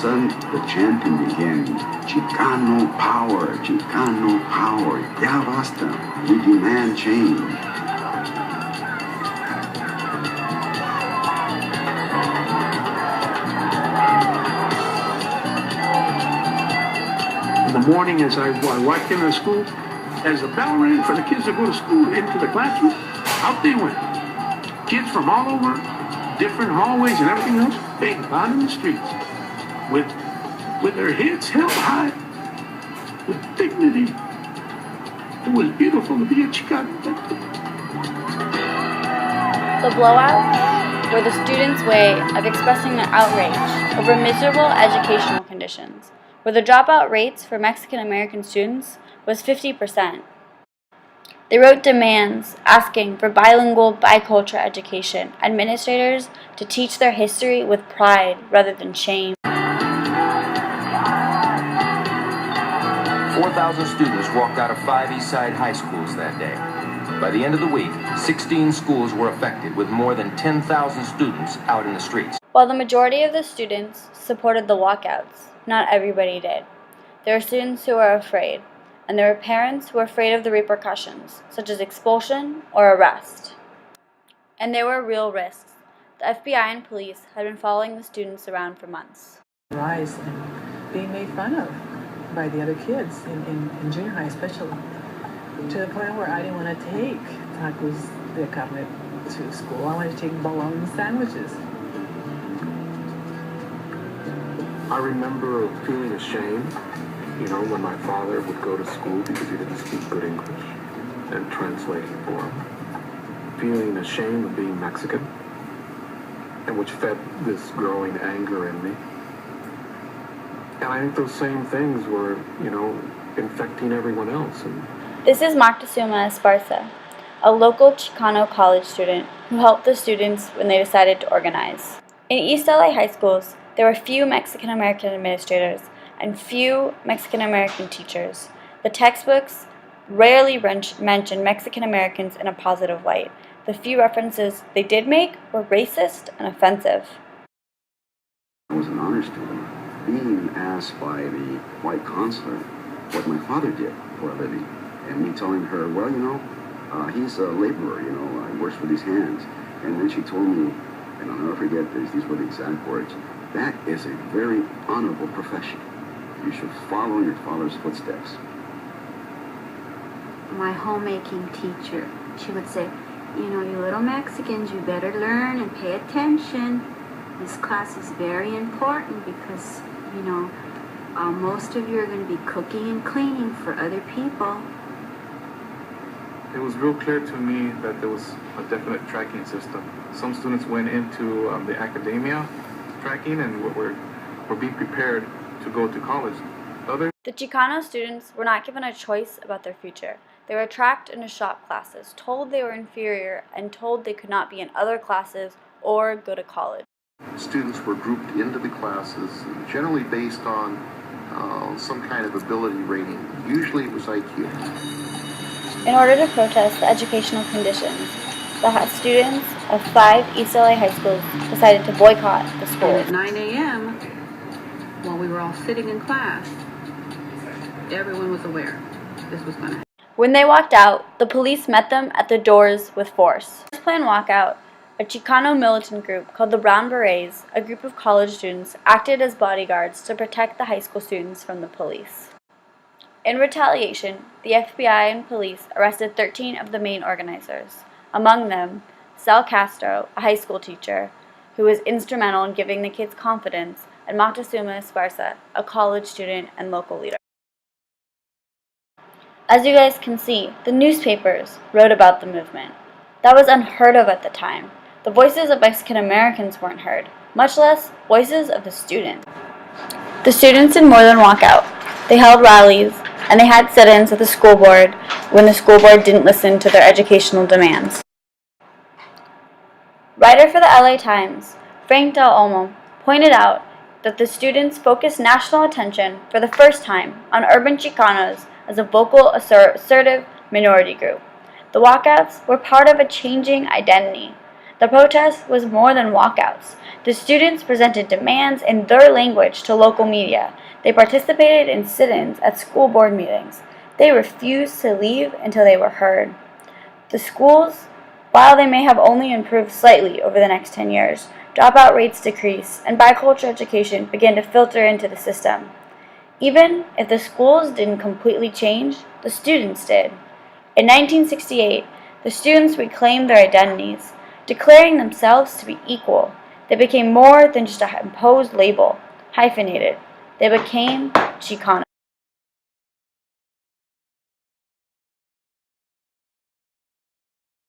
sudden, the chanting began. Chicano power, ya basta, we demand change. In the morning, as I walked into the school, as the bell rang for the kids to go to school, into the classroom, out they went. Kids from all over, different hallways and everything else, bang, out in the streets, with their heads held high, with dignity. It was beautiful to be a Chicano that day. The blowouts were the students' way of expressing their outrage over miserable educational conditions, where the dropout rates for Mexican American students was 50%. They wrote demands asking for bilingual, bicultural education, administrators to teach their history with pride rather than shame. 4,000 students walked out of 5 East Side high schools that day. By the end of the week, 16 schools were affected, with more than 10,000 students out in the streets. While the majority of the students supported the walkouts, not everybody did. There were students who were afraid, and there were parents who were afraid of the repercussions, such as expulsion or arrest. And there were real risks. The FBI and police had been following the students around for months. Rise and being made fun of by the other kids in junior high especially, to the point where I didn't want to take tacos de carne to school. I wanted to take bologna sandwiches. I remember feeling ashamed, when my father would go to school because he didn't speak good English, and translating for him. Feeling ashamed of being Mexican, and which fed this growing anger in me. And I think those same things were, infecting everyone else. This is Moctezuma Esparza, a local Chicano college student who helped the students when they decided to organize. In East LA high schools, there were few Mexican American administrators and few Mexican American teachers. The textbooks rarely mentioned Mexican Americans in a positive light. The few references they did make were racist and offensive. I was an honor student, being asked by the white counselor what my father did for a living, and me telling her, well, he's a laborer, he works with his hands. And then she told me, and I'll never forget this, these were the exact words, that is a very honorable profession. You should follow in your father's footsteps. My homemaking teacher, she would say, you little Mexicans, you better learn and pay attention. This class is very important because, most of you are going to be cooking and cleaning for other people. It was real clear to me that there was a definite tracking system. Some students went into the academia tracking and were being prepared to go to college. The Chicano students were not given a choice about their future. They were tracked into shop classes, told they were inferior, and told they could not be in other classes or go to college. Students were grouped into the classes, generally based on some kind of ability rating. Usually it was IQ. In order to protest the educational conditions, the students of 5 East LA high schools decided to boycott the school. At 9 a.m., while we were all sitting in class, everyone was aware this was going to happen. When they walked out, the police met them at the doors with force. The planned walkout, a Chicano militant group called the Brown Berets, a group of college students, acted as bodyguards to protect the high school students from the police. In retaliation, the FBI and police arrested 13 of the main organizers. Among them, Sal Castro, a high school teacher, who was instrumental in giving the kids confidence, and Moctezuma Esparza, a college student and local leader. As you guys can see, the newspapers wrote about the movement. That was unheard of at the time. The voices of Mexican Americans weren't heard, much less voices of the students. The students did more than walk out. They held rallies, and they had sit-ins with the school board when the school board didn't listen to their educational demands. Writer for the LA Times, Frank Del Olmo, pointed out that the students focused national attention for the first time on urban Chicanos as a vocal, assertive minority group. The walkouts were part of a changing identity The protest was more than walkouts. The students presented demands in their language to local media. They participated in sit-ins at school board meetings. They refused to leave until they were heard. The schools, while they may have only improved slightly over the next 10 years, dropout rates decreased and bicultural education began to filter into the system. Even if the schools didn't completely change, the students did. In 1968, the students reclaimed their identities, declaring themselves to be equal. They became more than just an imposed label, hyphenated. They became Chicano.